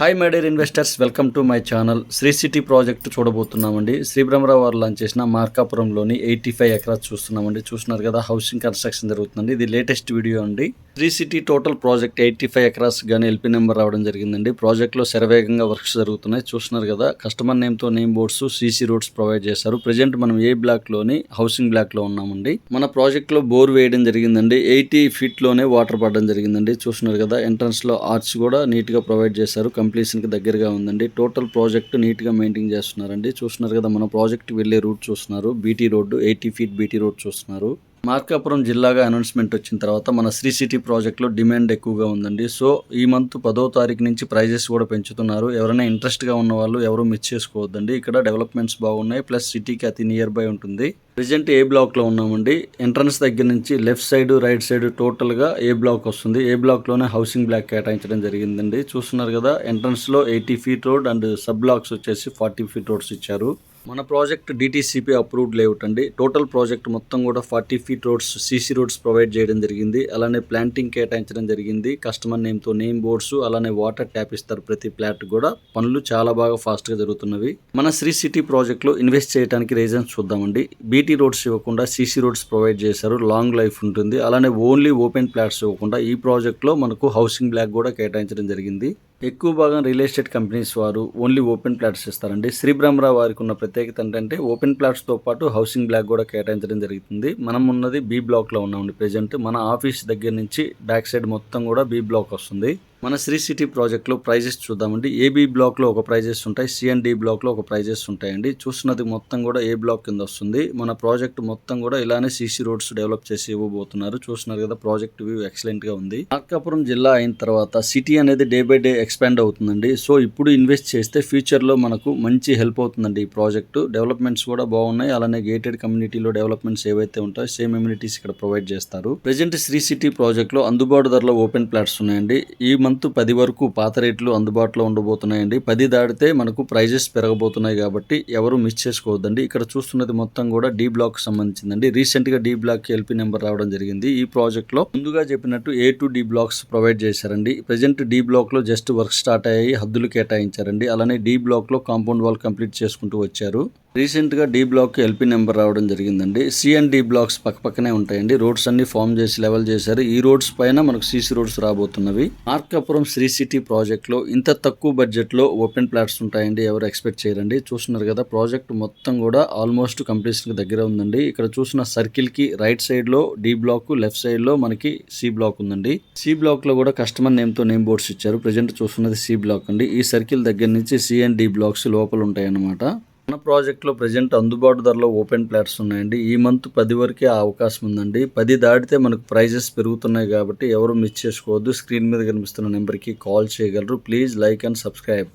Hi my dear investors, welcome to my channel. Sri city project చూడబోతున్నామండి. శ్రీ బ్రహ్మరావు వారు launch చేసిన మార్కాపురంలోని 85 acres చూస్తున్నామండి. చూస్తున్నారు కదా, హౌసింగ్ కన్స్ట్రక్షన్ జరుగుతుందండి. ఇది లేటెస్ట్ వీడియో అండి. Sri city total project 85 acres గానీ ఎల్పీ నెంబర్ రావడం జరిగిందండి. ప్రాజెక్ట్లో శరవేగంగా వర్క్స్ జరుగుతున్నాయి. చూస్తున్నారు కదా, కస్టమర్ నేమ్తో name boards, CC roads provide చేశారు. ప్రెజెంట్ మనం ఏ బ్లాక్లోని హౌసింగ్ బ్లాక్లో ఉన్నామండి. మన ప్రాజెక్ట్లో బోర్ వేయడం జరిగిందండి. 80 ఫీట్లోనే వాటర్ పడడం జరిగిందండి. చూస్తున్నారు కదా, ఎంట్రన్స్లో ఆర్చ్ కూడా నీట్గా ప్రొవైడ్ చేశారు. కంప్లీషన్ కి దగ్గరగా ఉందండి. టోటల్ ప్రాజెక్ట్ నీట్ గా మెయింటైన్ చేస్తున్నారండి. చూస్తున్నారు కదా, మన ప్రాజెక్ట్ వెళ్లే రూట్ చూస్తున్నారు. BT road, 80 feet BT road చూస్తున్నారు. మార్కాపురం జిల్లాగా అనౌన్స్మెంట్ వచ్చిన తర్వాత మన శ్రీ సిటీ ప్రాజెక్ట్లో డిమాండ్ ఎక్కువగా ఉందండి. సో ఈ మంత్ 10వ తారీఖు నుంచి ప్రైజెస్ కూడా పెంచుతున్నారు. ఎవరైనా ఇంట్రెస్ట్గా ఉన్న వాళ్ళు ఎవరు మిస్ చేసుకోవద్దండి. ఇక్కడ డెవలప్మెంట్స్ బాగున్నాయి, ప్లస్ సిటీకి అతి నియర్ బై ఉంటుంది. ప్రెజెంట్ ఏ బ్లాక్లో ఉన్నామండి. ఎంట్రన్స్ దగ్గర నుంచి లెఫ్ట్ సైడ్, రైట్ సైడ్ టోటల్గా ఏ బ్లాక్ వస్తుంది. ఏ బ్లాక్లోనే హౌసింగ్ బ్లాక్ కేటాయించడం జరిగిందండి. చూస్తున్నారు కదా, ఎంట్రన్స్లో 80 feet road and sub blocks వచ్చేసి 40 ఫీట్ రోడ్స్ ఇచ్చారు. మన ప్రాజెక్ట్ డిటీసీపీ అప్రూవ్డ్ లేఅవుట్ అండి. టోటల్ ప్రాజెక్ట్ మొత్తం కూడా 40 feet roads, CC roads provide చేయడం జరిగింది. అలానే ప్లాంటింగ్ కేటాయించడం జరిగింది. కస్టమర్ నేమ్తో నేమ్ బోర్డ్స్, అలానే వాటర్ ట్యాప్ ఇస్తారు ప్రతి ప్లాట్ కూడా. పనులు చాలా బాగా ఫాస్ట్గా జరుగుతున్నవి. మన శ్రీ సిటీ ప్రాజెక్ట్లో ఇన్వెస్ట్ చేయడానికి రీజన్స్ చూద్దామండి. బీటీ రోడ్స్ ఇవ్వకుండా సీసీ రోడ్స్ ప్రొవైడ్ చేశారు. లాంగ్ లైఫ్ ఉంటుంది. అలానే ఓన్లీ ఓపెన్ ప్లాట్స్ ఇవ్వకుండా ఈ ప్రాజెక్ట్లో మనకు హౌసింగ్ బ్లాక్ కూడా కేటాయించడం జరిగింది. ఎక్కువ భాగం రియల్ ఎస్టేట్ కంపెనీస్ వారు ఓన్లీ ఓపెన్ ప్లాట్స్ ఇస్తారండి. శ్రీ బ్రహ్మరావు వారికి ఉన్న ప్రత్యేకత ఏంటంటే ఓపెన్ ప్లాట్స్తో పాటు హౌసింగ్ బ్లాక్ కూడా కేటాయించడం జరుగుతుంది. మనం ఉన్నది బి బ్లాక్లో ఉన్నామండి. ప్రెజెంట్ మన ఆఫీస్ దగ్గర నుంచి బ్యాక్ సైడ్ మొత్తం కూడా బి బ్లాక్ వస్తుంది. మన శ్రీ సిటీ ప్రాజెక్ట్లో ప్రైజెస్ చూద్దామండి. ఏబీ బ్లాక్లో ఒక ప్రైజెస్ ఉంటాయి, సిఎండి బ్లాక్లో ఒక ప్రైజెస్ ఉంటాయండి. చూస్తున్నది మొత్తం కూడా ఏ బ్లాక్ కింద వస్తుంది. మన ప్రాజెక్ట్ మొత్తం కూడా ఇలానే సీసీ రోడ్స్ డెవలప్ చేసి ఇవ్వబోతున్నారు. చూస్తున్నారు కదా, ప్రాజెక్ట్ వ్యూ ఎక్సలెంట్ గా ఉంది. మార్కాపురం జిల్లా అయిన తర్వాత సిటీ అనేది డే బై డే ఎక్స్పాండ్ అవుతుందండి. సో ఇప్పుడు ఇన్వెస్ట్ చేస్తే ఫ్యూచర్లో మనకు మంచి హెల్ప్ అవుతుందండి. ఈ ప్రాజెక్టు డెవలప్మెంట్స్ కూడా బాగున్నాయి. అలానే గేటెడ్ కమ్యూనిటీలో డెవలప్మెంట్స్ ఏవైతే ఉంటాయో సేమ్ ఎమ్యూనిటీస్ ఇక్కడ ప్రొవైడ్ చేస్తారు. ప్రెజెంట్ శ్రీ సిటీ ప్రాజెక్ట్లో అందుబాటు ధరలో ఓపెన్ ప్లాట్స్ ఉన్నాయండి. ఈ మంత్ 10 వరకు పాత రేట్లు అందుబాటులో ఉండబోతున్నాయండి. 10 దాటితే మనకు ప్రైజెస్ పెరగబోతున్నాయి కాబట్టి ఎవరు మిస్ చేసుకోవద్దండి. ఇక్కడ చూస్తున్నది మొత్తం కూడా డి బ్లాక్ సంబంధించిందండి. రీసెంట్ గా డి బ్లాక్ ఎల్పీ నెంబర్ రావడం జరిగింది. ఈ ప్రాజెక్ట్ లో ముందుగా చెప్పినట్టు A to D blocks provide చేశారండి. ప్రెజెంట్ డి బ్లాక్ లో జస్ట్ వర్క్ స్టార్ట్ అయ్యాయి, హద్దులు కేటాయించారండి. అలానే డి బ్లాక్ లో కాంపౌండ్ వాల్ కంప్లీట్ చేసుకుంటూ వచ్చారు. రీసెంట్ గా డి బ్లాక్ ఎల్పీ నెంబర్ రావడం జరిగిందండి. సి అండ్ డి బ్లాక్స్ పక్కనే ఉంటాయండి. రోడ్స్ అన్ని ఫామ్ చేసి లెవెల్ చేశారు. ఈ రోడ్స్ పైన మనకు సీసీ రోడ్స్ రాబోతున్నవి. మార్కాపురం శ్రీ సిటీ ప్రాజెక్ట్ లో ఇంత తక్కువ బడ్జెట్ లో ఓపెన్ ప్లాట్స్ ఉంటాయండి. ఎవరు ఎక్స్పెక్ట్ చేయరండి. చూస్తున్నారు కదా, ప్రాజెక్ట్ మొత్తం కూడా ఆల్మోస్ట్ కంప్లీషన్ కి దగ్గర ఉందండి. ఇక్కడ చూసిన సర్కిల్ కి రైట్ సైడ్ లో డి బ్లాక్, లెఫ్ట్ సైడ్ లో మనకి సి బ్లాక్ ఉందండి. సి బ్లాక్ లో కూడా కస్టమర్ నేమ్ తో నేమ్ బోర్డ్స్ ఇచ్చారు. ప్రెజెంట్ చూస్తున్నది సి బ్లాక్ అండి. ఈ సర్కిల్ దగ్గర నుంచి సి అండ్ డి బ్లాక్స్ లోపల ఉంటాయి అన్నమాట. మన ప్రాజెక్ట్లో ప్రెజెంట్ అందుబాటు ధరలో ఓపెన్ ప్లాట్స్ ఉన్నాయండి. ఈ మంత్ 10 వరకే ఆ అవకాశం ఉందండి. 10 దాటితే మనకు ప్రైజెస్ పెరుగుతున్నాయి కాబట్టి ఎవరు మిస్ చేసుకోవద్దు. స్క్రీన్ మీద కనిపిస్తున్న నెంబర్కి కాల్ చేయగలరు. Please like and subscribe.